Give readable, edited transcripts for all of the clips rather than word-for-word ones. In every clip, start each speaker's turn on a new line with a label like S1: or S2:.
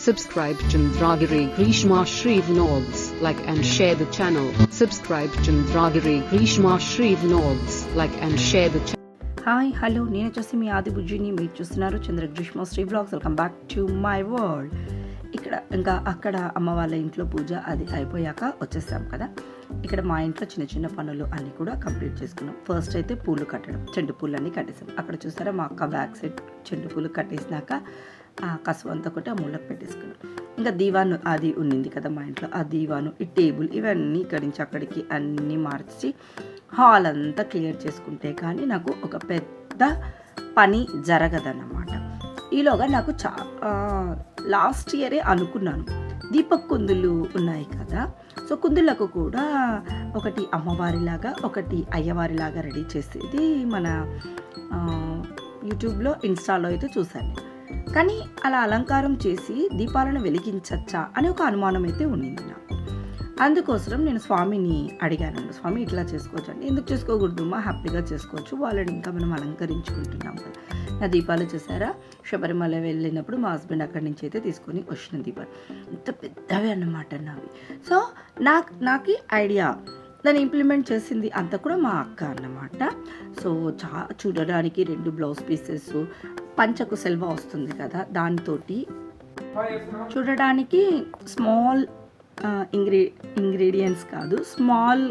S1: Subscribe Chandragiri Grishma Shri Vlogs. Like and share the channel. Subscribe Chandragiri Grishma Shri Vlogs. Like and share the channel.
S2: Hi hello, నేను వచ్చేసి మీ ఆది బుజ్జిని. మీరు చూస్తున్నారు Chandra Greeshma Sri vlogs. Welcome back to my world. ఇక్కడ ఇంకా అక్కడ అమ్మ వాళ్ళ ఇంట్లో పూజ అది అయిపోయాక వచ్చేసాం కదా. ఇక్కడ మా ఇంట్లో చిన్న చిన్న పనులు అన్నీ కూడా కంప్లీట్ చేసుకున్నాం. ఫస్ట్ అయితే పూలు కట్టడం, చెండు పూలు అన్నీ కట్టేసాం. అక్కడ చూసారా మా అక్క బ్యాక్ సైడ్ చెండు పూలు కట్టేసినాక ఆ కసువు అంతా కొట్టి ఆ మూలకు పెట్టేసుకున్నాం. ఇంకా దీవాను అది ఉన్నింది కదా మా ఇంట్లో, ఆ దీవాను, ఈ టేబుల్ ఇవన్నీ ఇక్కడి నుంచి అక్కడికి అన్నీ మార్చి హాల్ అంతా క్లియర్ చేసుకుంటే కానీ నాకు ఒక పెద్ద పని జరగదన్నమాట. ఈలోగా నాకు లాస్ట్ ఇయరే అనుకున్నాను, దీపక్ కుందులు ఉన్నాయి కదా, సో కుందులకు కూడా ఒకటి అమ్మవారిలాగా ఒకటి అయ్యవారిలాగా రెడీ చేసేది మన యూట్యూబ్లో ఇన్స్టాలో అయితే చూశాను. కానీ అలా అలంకారం చేసి దీపాలను వెలిగించచ్చా అని ఒక అనుమానం అయితే ఉండింది నాకు. అందుకోసం నేను స్వామిని అడిగాను, స్వామి ఇట్లా చేసుకోవచ్చు అంటే, ఎందుకు చేసుకోకూడదు మా హ్యాపీగా చేసుకోవచ్చు, వాళ్ళని ఇంకా మనం అలంకరించుకుంటున్నాం కదా. నా దీపాలు చూసారా, శబరిమల వెళ్ళినప్పుడు మా హస్బెండ్ అక్కడి నుంచి అయితే తీసుకొని వచ్చిన దీపాలు ఇంత పెద్దవి అన్నమాట నావి. సో నాకు ఐడియా, దాన్ని ఇంప్లిమెంట్ చేసింది అంతా కూడా మా అక్క అన్నమాట. సో చూడడానికి 2 బ్లౌజ్ పీసెస్, పంచకు సెల్వా వస్తుంది కదా, దాంతో చూడడానికి స్మాల్ ఇంగ్రీడియంట్స్ కాదు, స్మాల్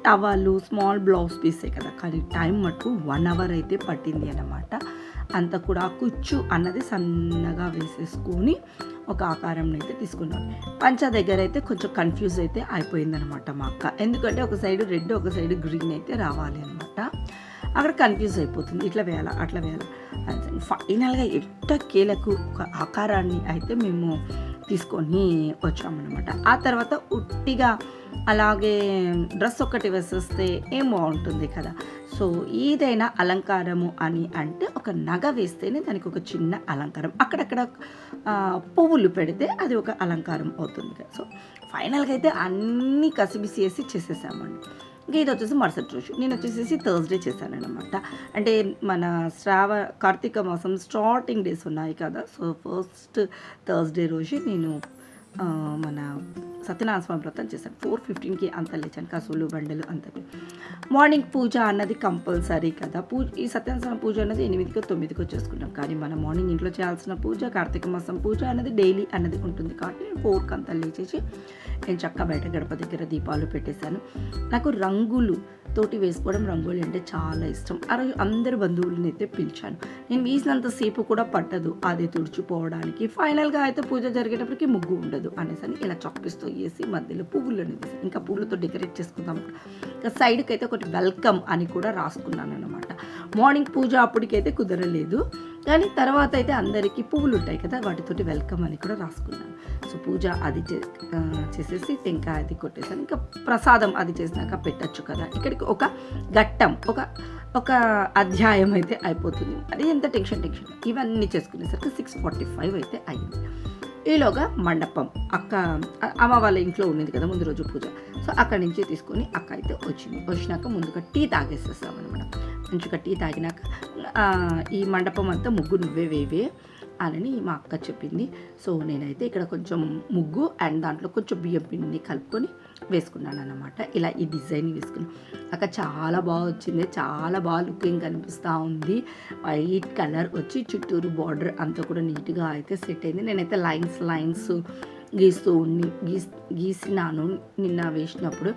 S2: టవలు, స్మాల్ బ్లౌజ్ పీసే కదా, కానీ టైం మటుకు 1 అవర్ అయితే పట్టింది అన్నమాట. అంతా కూడా కుచ్చు అన్నది సన్నగా వేసేసుకొని ఒక ఆకారం అయితే తీసుకున్నాను. పంచ దగ్గర అయితే కొంచెం కన్ఫ్యూజ్ అయితే అయిపోయిందనమాట మా అక్క, ఎందుకంటే ఒక సైడ్ రెడ్ ఒక సైడ్ గ్రీన్ అయితే రావాలి అనమాట. అక్కడ కన్ఫ్యూజ్ అయిపోతుంది, ఇట్లా వేయాలా అట్లా వేయాలా. ఫైనల్గా ఎట్టకేలకు ఒక ఆకారాన్ని అయితే మేము తీసుకొని వచ్చామన్నమాట. ఆ తర్వాత ఉట్టిగా అలాగే డ్రెస్ ఒక్కటి వేసేస్తే ఏం బాగుంటుంది కదా. సో ఏదైనా అలంకారము అని అంటే ఒక నగ వేస్తేనే దానికి ఒక చిన్న అలంకారం, అక్కడక్కడ పువ్వులు పెడితే అది ఒక అలంకారం అవుతుంది కదా. సో ఫైనల్గా అయితే అన్నీ కసిబిసి వేసి చేసేసామండి. ఇంకా ఇది వచ్చేసి మరుసటి రోజు, నేను వచ్చేసి థర్స్డే చేశానన్నమాట. అంటే మన కార్తీక మాసం స్టార్టింగ్ డేస్ ఉన్నాయి కదా, సో ఫస్ట్ థర్స్డే రోజు నేను మన సత్యనారాయణ స్వామి వ్రతం చేశాను. 4:15కి అంత లేచాను, కసువులు బండలు అంతా. మార్నింగ్ పూజ అన్నది కంపల్సరీ కదా. ఈ సత్యనారాయణ స్వామి పూజ అన్నది 8కో 9కో చేసుకుంటాం, కానీ మన మార్నింగ్ ఇంట్లో చేయాల్సిన పూజ, కార్తీక మాసం పూజ అన్నది డైలీ అన్నది ఉంటుంది కాబట్టి నేను 4కి అంతా లేచేసి నేను చక్కగా బయట గడప దగ్గర దీపాలు పెట్టేశాను. నాకు రంగులు తోటి వేసుకోవడం, రంగోలి అంటే చాలా ఇష్టం. ఆ రోజు అందరు బంధువులని అయితే పిలిచాను. నేను వేసినంతసేపు కూడా పట్టదు అది తుడిచిపోవడానికి. ఫైనల్గా అయితే పూజ జరిగేటప్పటికి ముగ్గు ఉండదు అనేసి ఇలా చొప్పిస్తూ వేసి మధ్యలో పువ్వులను వేసాను. ఇంకా పువ్వులతో డెకరేట్ చేసుకుందాం. ఇంకా సైడ్కి అయితే ఒకటి వెల్కమ్ అని కూడా రాసుకున్నాను అనమాట. మార్నింగ్ పూజ అప్పటికైతే కుదరలేదు, కానీ తర్వాత అయితే అందరికీ పువ్వులు ఉంటాయి కదా, వాటితోటి వెల్కమ్ అని కూడా రాసుకున్నాను. సో పూజ అది చేసేసి టెంకాయ అది కొట్టేసాను. ఇంకా ప్రసాదం అది చేసినాక పెట్టచ్చు కదా. ఇక్కడికి ఒక ఘట్టం, ఒక అధ్యాయం అయితే అయిపోతుంది. అది ఎంత టెన్షన్ ఇవన్నీ చేసుకునేసరికి 6:45 అయితే అయ్యింది. ఈలోగా మండపం అమ్మ వాళ్ళ ఇంట్లో ఉన్నది కదా ముందు రోజు పూజ, సో అక్కడి నుంచి తీసుకొని అక్క అయితే వచ్చినాక ముందుగా టీ తాగేసేస్తామన్నమాట. మంచిగా టీ తాగినాక ఈ మండపం అంతా ముగ్గు నువ్వే వేవే అని మా అక్క చెప్పింది. సో నేనైతే ఇక్కడ కొంచెం ముగ్గు అండ్ దాంట్లో కొంచెం బియ్యం పిండిని కలుపుకొని వేసుకున్నాను అన్నమాట. ఇలా ఈ డిజైన్ వేసుకున్నాను. అక్క చాలా బాగా వచ్చింది, చాలా బాగా లుకింగ్ కనిపిస్తూ ఉంది. వైట్ కలర్ వచ్చి చుట్టూరు బార్డర్ అంతా కూడా నీట్గా అయితే సెట్ అయింది. నేనైతే లైన్స్ గీసినాను నిన్న వేసినప్పుడు.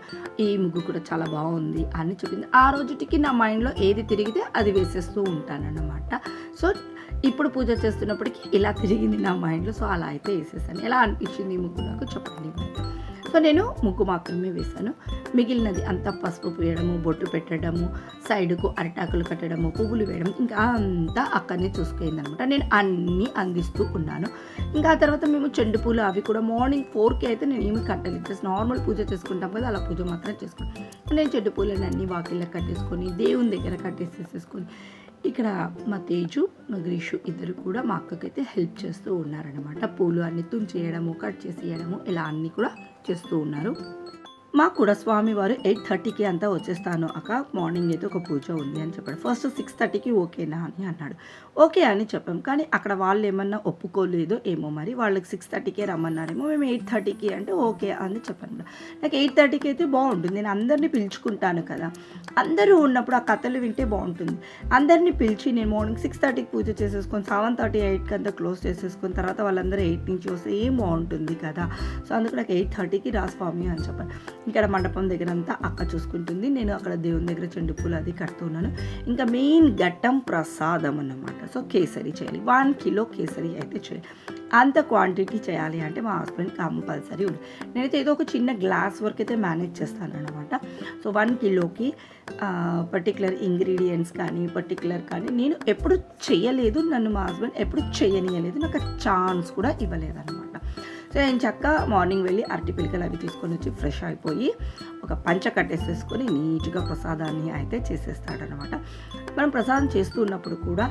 S2: ఈ ముగ్గు కూడా చాలా బాగుంది అని చెప్పింది. ఆ రోజుటికి నా మైండ్లో ఏది తిరిగితే అది వేసేస్తూ ఉంటానన్నమాట. సో ఇప్పుడు పూజ చేస్తున్నప్పటికీ ఇలా తిరిగింది నా మైండ్లో, సో అలా అయితే వేసేసాను. ఎలా అనిపించింది ఈ ముగ్గు నాకు చెప్పండి. సో నేను ముగ్గు మాత్రమే వేశాను, మిగిలినది అంతా పసుపు వేయడము, బొట్టు పెట్టడము, సైడ్కు అరిటాకులు కట్టడము, పువ్వులు వేయడం, ఇంకా అంతా అక్కడనే చూసుకుందనమాట. నేను అన్నీ అందిస్తూ ఉన్నాను. ఇంకా ఆ తర్వాత మేము చెండు పూలు అవి కూడా మార్నింగ్ 4కి అయితే నేను ఏమి కట్టలేదు, జస్ట్ నార్మల్ పూజ చేసుకుంటాం కదా, అలా పూజ మాత్రం చేసుకుంటాను. నేను చెండు పూలను అన్నీ వాకిళ్ళ కట్టేసుకొని దేవుని దగ్గర కట్టేసేసుకొని ఇక్కడ మా తేజు మా గ్రీషు ఇద్దరు కూడా మా అక్కకైతే హెల్ప్ చేస్తూ ఉన్నారనమాట. పూలు అన్ని తుంచేయడము, కట్ చేసి ఇవ్వడము, ఇలా అన్నీ కూడా చేస్తూ ఉన్నారు. మాకు కూడా స్వామివారు 8:30కి అంతా వచ్చేస్తాను అక్క, మార్నింగ్ అయితే ఒక పూజ ఉంది అని చెప్పాడు. ఫస్ట్ 6:30కి ఓకేనా అని అన్నాడు. ఓకే అని చెప్పాం. కానీ అక్కడ వాళ్ళు ఏమన్నా ఒప్పుకోలేదో ఏమో, మరి వాళ్ళకి 6:30కే రమ్మన్నారేమో, మేము 8:30కి అంటే ఓకే అని చెప్పాను. నాకు 8:30కి అయితే బాగుంటుంది, నేను అందరినీ పిలుచుకుంటాను కదా, అందరూ ఉన్నప్పుడు ఆ కథలు వింటే బాగుంటుంది. అందరినీ పిలిచి నేను మార్నింగ్ 6:30కి పూజ చేసేసుకొని 7:30 8కి అంతా క్లోజ్ చేసేసుకొని తర్వాత వాళ్ళందరూ 8 నుంచి వస్తే ఏం బాగుంటుంది కదా. సో అందుకు నాకు 8:30కి రా స్వామి అని చెప్పాను. ఇక్కడ మండపం దగ్గర అంతా అక్క చూసుకుంటుంది, నేను అక్కడ దేవుని దగ్గర చెండు పూలు అది కడుతున్నాను. ఇంకా మెయిన్ ఘట్టం ప్రసాదం అన్నమాట. సో కేసరి చేయాలి, 1 కిలో కేసరి అయితే చేయాలి. అంత క్వాంటిటీ చేయాలి అంటే మా హస్బెండ్ కంపల్సరీ ఉంది. నేనైతే ఏదో ఒక చిన్న గ్లాస్ వరకు అయితే మేనేజ్ చేస్తాను అనమాట. సో 1 కిలోకి పర్టికులర్ ఇంగ్రీడియంట్స్ కానీ పర్టికులర్ కానీ నేను ఎప్పుడు చేయలేదు, నన్ను మా హస్బెండ్ ఎప్పుడు చేయనియలేదు, నాకు ఛాన్స్ కూడా ఇవ్వలేదన్నమాట. సో నేను చక్క మార్నింగ్ వెళ్ళి అరటి పిలకలు అవి తీసుకొని వచ్చి ఫ్రెష్ అయిపోయి ఒక పంచ కట్టేసేసుకొని నీట్గా ప్రసాదాన్ని అయితే చేసేస్తాడనమాట. మనం ప్రసాదం చేస్తున్నప్పుడు కూడా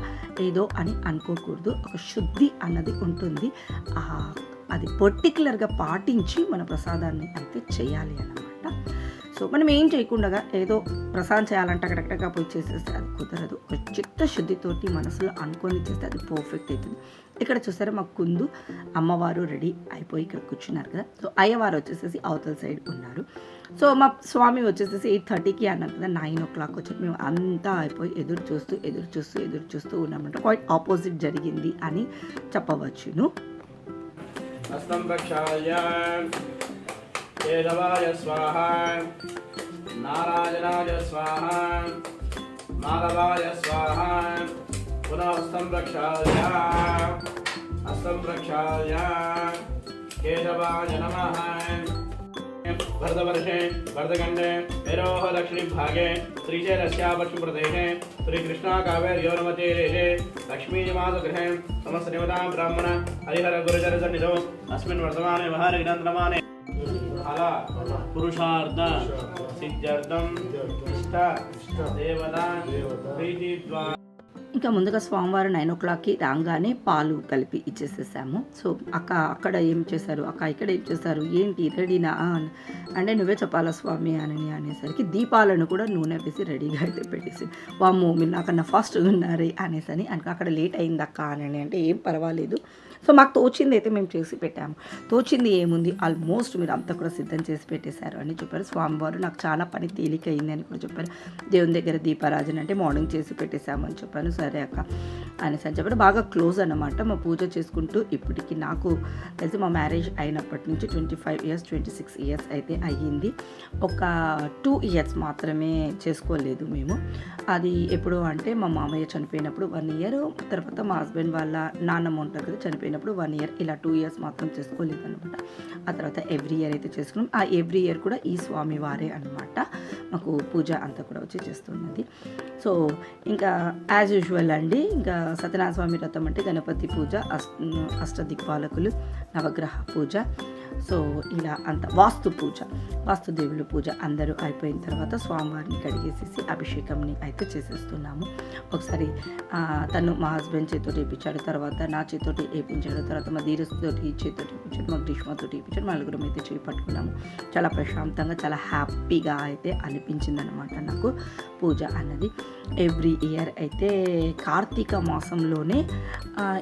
S2: ఏదో అని అనుకోకూడదు, ఒక శుద్ధి అన్నది ఉంటుంది, అది పర్టికులర్గా పాటించి మన ప్రసాదాన్ని అయితే చేయాలి అన్నమాట. సో మనం ఏం చేయకుండా ఏదో ప్రసాదం చేయాలంటే అక్కడక్కడగా పోయి చేసేస్తే అది కుదరదు. ఒక చిత్తశుద్ధితోటి మనసులో అనుకొని చేస్తే అది పర్ఫెక్ట్ అవుతుంది. ఇక్కడ చూసారా మా కుందు అమ్మవారు రెడీ అయిపోయి ఇక్కడ కూర్చున్నారు కదా. సో అయ్యవారు వచ్చేసేసి అవతల సైడ్ ఉన్నారు. సో మా స్వామి వచ్చేసేసి 8:30కి అన్నారు కదా, 9 o'clock వచ్చి మేము అంతా అయిపోయి ఎదురు చూస్తూ ఉన్నామంట. క్వైట్ ఆపోజిట్ జరిగింది అని చెప్పవచ్చును.
S3: కేశవాయ స్వాహ, నారాయణాయ స్వాహ, మాధవాయ స్వాహ, పునః హస్తం ప్రక్షాళ్య కేశవాయ నమః. భరతవర్షే భరతఖండే మేరోః దక్షిణిభాగే శ్రీశైలస్యాపశ్చిమప్రదేశే శ్రీకృష్ణా కావేర్యోర్మतीरे లక్ష్మీనివాసగృహే సమస్తదేవతా బ్రాహ్మణ హరిహర గురుజన సన్నిధౌ అస్మిన్ వర్తమానే మహారగ్రంథమానే ఫల పురుషార్థ సిద్ధ్యర్థం ఇష్ట దేవతా ప్రీతి ద్వారా.
S2: ఇంకా ముందుగా స్వామివారు 9 o'clockకి రాగానే పాలు కలిపి ఇచ్చేసేసాము. సో అక్కడ ఏం చేశారు, ఇక్కడ ఏం చేశారు, ఏంటి రెడీనా అంటే నువ్వే చెప్పాలా స్వామి అని అనేసరికి దీపాలను కూడా నూనె వేసి రెడీగా అయితే పెట్టేసి, వామ్మో మీరు నాకన్నా ఫాస్ట్గా ఉన్నారే అనేసి అని అక్కడ లేట్ అయింది అక్క అని అంటే ఏం పర్వాలేదు. సో మాకు తోచింది అయితే మేము చేసి పెట్టాము. తోచింది ఏముంది, ఆల్మోస్ట్ మీరు అంతా కూడా సిద్ధం చేసి పెట్టేశారు అని చెప్పారు. స్వామివారు నాకు చాలా పని తేలిక అయింది అని కూడా చెప్పారు. దేవుని దగ్గర దీపారాజన అంటే మార్నింగ్ చేసి పెట్టేశాము అని చెప్పాను. సరే అక్క అనేసి అని చెప్పారు. బాగా క్లోజ్ అన్నమాట. మా పూజ చేసుకుంటూ ఇప్పటికి నాకు తెలిసి మా మ్యారేజ్ అయినప్పటి నుంచి 25 years 26 years అయితే అయ్యింది. ఒక 2 years మాత్రమే చేసుకోలేదు మేము. అది ఎప్పుడు అంటే మా మామయ్య చనిపోయినప్పుడు 1 year, తర్వాత మా హస్బెండ్ వాళ్ళ నాన్నమ్మ ఉంటారు కదా చనిపోయినప్పుడు 1 year, ఇలా 2 years మాత్రం చేసుకోలేదు అనమాట. ఆ తర్వాత ఎవ్రీ ఇయర్ అయితే చేసుకున్నాం. ఆ ఎవ్రీ ఇయర్ కూడా ఈ స్వామి వారే అనమాట మాకు పూజ అంతా కూడా వచ్చి చేస్తున్నది. సో ఇంకా యాజ్ యూజువల్ అండి, ఇంకా సత్యనారాయణ స్వామి వ్రతం అంటే గణపతి పూజ, అష్టదిక్పాలకులు, నవగ్రహ పూజ, సో ఇలా అంత వాస్తుదేవుల పూజ అందరూ అయిపోయిన తర్వాత స్వామివారిని కడిగేసేసి అభిషేకంని అయితే చేసేస్తున్నాము. ఒకసారి తను మా హస్బెండ్ చేతితో వేయించాడు, తర్వాత నా చేతితో వేయించాడు, తర్వాత మా ధీరస్తో చేతితో వేయించాడు, మా గ్రీష్మతో వేయించాడు. నలుగురం అయితే చేయి పట్టుకున్నాము. చాలా ప్రశాంతంగా చాలా హ్యాపీగా అయితే అనిపించింది అనమాట నాకు పూజ అన్నది. ఎవ్రీ ఇయర్ అయితే కార్తీక మాసంలోనే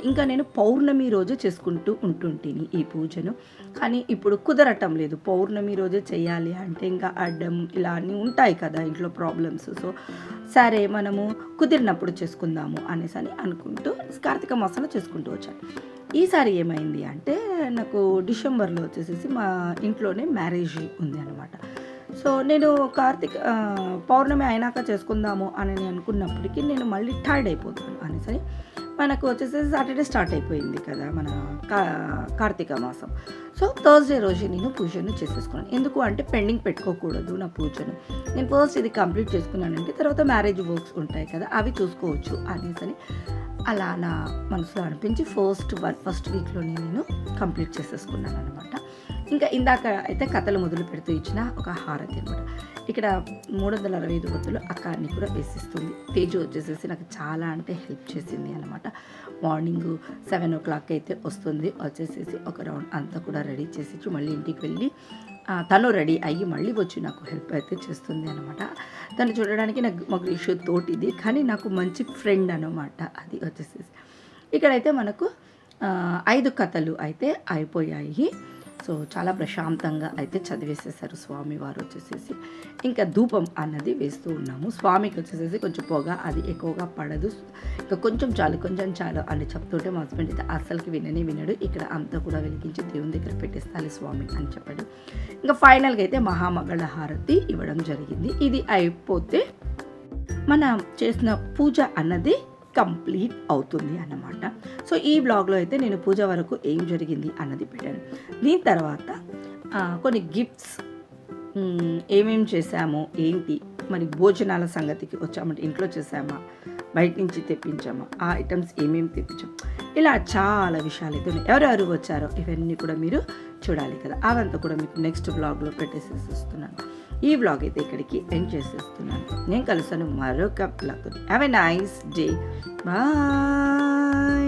S2: ఇంకా నేను పౌర్ణమి రోజు చేసుకుంటూ ఉంటుంటిని ఈ పూజను. కానీ ఇప్పుడు కుదరటం లేదు. పౌర్ణమి రోజే చేయాలి అంటే ఇంకా అడ్డం ఇలా అన్నీ ఉంటాయి కదా ఇంట్లో ప్రాబ్లమ్స్. సో సరే మనము కుదిరినప్పుడు చేసుకుందాము అనేసి అని అనుకుంటూ కార్తీక మాసంలో చేసుకుంటూ వచ్చాను. ఈసారి ఏమైంది అంటే నాకు డిసెంబర్లో వచ్చేసేసి మా ఇంట్లోనే మ్యారేజ్ ఉంది అనమాట. సో నేను పౌర్ణమి అయినాక చేసుకుందాము అని అనుకున్నప్పటికీ నేను మళ్ళీ టైర్డ్ అయిపోతాను అనేసి మనకు వచ్చేసి సాటర్డే స్టార్ట్ అయిపోయింది కదా మన కార్తీక మాసం. సో థర్స్డే రోజు నేను పూజను చేసేసుకున్నాను. ఎందుకు అంటే పెండింగ్ పెట్టుకోకూడదు నా పూజను. నేను ఫస్ట్ ఇది కంప్లీట్ చేసుకున్నానంటే తర్వాత మ్యారేజ్ వర్క్స్ ఉంటాయి కదా అవి చూసుకోవచ్చు అనేసి అలా నా మనసులో అనిపించి ఫస్ట్ వీక్లోనే నేను కంప్లీట్ చేసేసుకున్నాను అనమాట. ఇంకా ఇందాక అయితే కథలు మొదలు పెడుతూ ఇచ్చిన ఒక హారతి అనమాట. ఇక్కడ 365 ఒత్తులు అక్క అన్ని కూడా వేసిస్తుంది. తేజు వచ్చేసేసి నాకు చాలా అంటే హెల్ప్ చేసింది అనమాట. మార్నింగ్ 7 o'clock అయితే వచ్చేసేసి ఒక రౌండ్ అంతా కూడా రెడీ చేసి మళ్ళీ ఇంటికి వెళ్ళి తను రెడీ అయ్యి మళ్ళీ వచ్చి నాకు హెల్ప్ అయితే చేస్తుంది అనమాట. తను చూడడానికి నాకు మా గ్రీషు తోటిది, కానీ నాకు మంచి ఫ్రెండ్ అనమాట. అది వచ్చేసేసి ఇక్కడైతే మనకు 5 కథలు అయితే అయిపోయాయి. సో చాలా ప్రశాంతంగా అయితే చదివేసేసారు స్వామివారు వచ్చేసేసి. ఇంకా ధూపం అన్నది వేస్తూ ఉన్నాము. స్వామికి వచ్చేసేసి కొంచెం పొగ అది ఎక్కువగా పడదు, ఇంకా కొంచెం చాలు అని చెప్తుంటే మా హస్బెండ్ అయితే అస్సలకి వినడు. ఇక్కడ అంతా కూడా వెలిగించి దేవుని దగ్గర పెట్టేస్తాలి స్వామి అని చెప్పాడు. ఇంకా ఫైనల్గా అయితే మహామంగళ హారతి ఇవ్వడం జరిగింది. ఇది అయిపోతే మనం చేసిన పూజ అన్నది కంప్లీట్ అవుతుంది అన్నమాట. సో ఈ బ్లాగ్లో అయితే నేను పూజ వరకు ఏం జరిగింది అన్నది పెట్టాను. దీని తర్వాత కొన్ని గిఫ్ట్స్ ఏమేమి చేసామో ఏంటి, మరి భోజనాల సంగతికి వచ్చామంటే ఇంట్లో చేసామా, బయట నుంచి తెప్పించామా, ఆ ఐటమ్స్ ఏమేమి తెప్పించాం, ఇలా చాలా విషయాలు అయితే ఉన్నాయి. ఎవరెవరు వచ్చారో ఇవన్నీ కూడా మీరు చూడాలి కదా. అవంతా కూడా మీకు నెక్స్ట్ బ్లాగ్లో పెట్టేసేస్తున్నాను. ఈ బ్లాగ్ అయితే ఇక్కడికి ఎండ్ చేసేస్తున్నాను. నేను కలుస్తాను మరొక blog. Have a nice day. Bye.